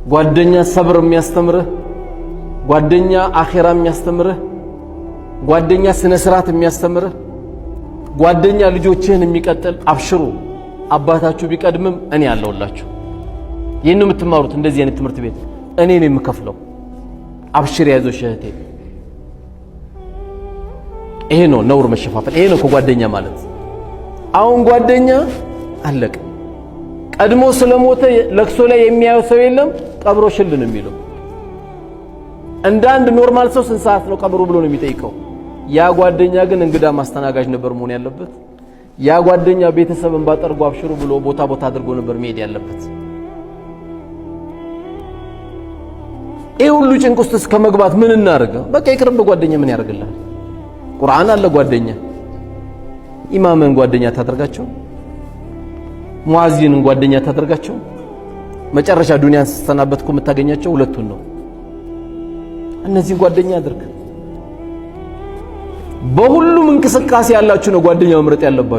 ጓደኛ ሰብር የሚያስተምርህ፣ ጓደኛ አኺራ የሚያስተምርህ፣ ጓደኛ ስነ ስርዓት የሚያስተምርህ፣ ጓደኛ ልጆችህን የሚቀጥል። አብሽሩ አባታችሁ ቢቀድምም እኔ ያለውላችሁ። ይሄን ነው የምትማሩት። እንደዚህ አይነት ትምህርት ቤት እኔ ነኝ የምከፍለው። አብሽር ያይዞሽ እህቴ። ይሄ ነው ነውር መሸፋፈል። ይሄ ነው ከጓደኛ ማለት። አሁን ጓደኛ አለቀ። ቀድሞ ስለሞተ ለቅሶ ላይ የሚያየው ሰው የለም። ቀብሮ ሽል ነው የሚለው። እንደ አንድ ኖርማል ሰው ስንት ሰዓት ነው ቀብሩ ብሎ ነው የሚጠይቀው። ያ ጓደኛ ግን እንግዳ ማስተናጋጅ ነበር መሆን ያለበት። ያ ጓደኛ ቤተሰብን ባጠርጎ አብሽሩ ብሎ ቦታ አድርጎ ነበር መሄድ ያለበት። ይሄ ሁሉ ጭንቅ ውስጥ እስከ መግባት ምን እናርገው? በቃ ይቅርብ። ጓደኛ ምን ያደርግልሃል? ቁርአን አለ ጓደኛ። ኢማምን ጓደኛ ታደርጋቸው፣ ሙአዚንን ጓደኛ ታደርጋቸው። መጨረሻ ዱንያን ስትሰናበትኩ የምታገኛቸው ሁለቱን ነው። እነዚህን ጓደኛ አድርግ። በሁሉም እንቅስቃሴ ያላችሁ ነው ጓደኛ መምረጥ ያለባችሁ።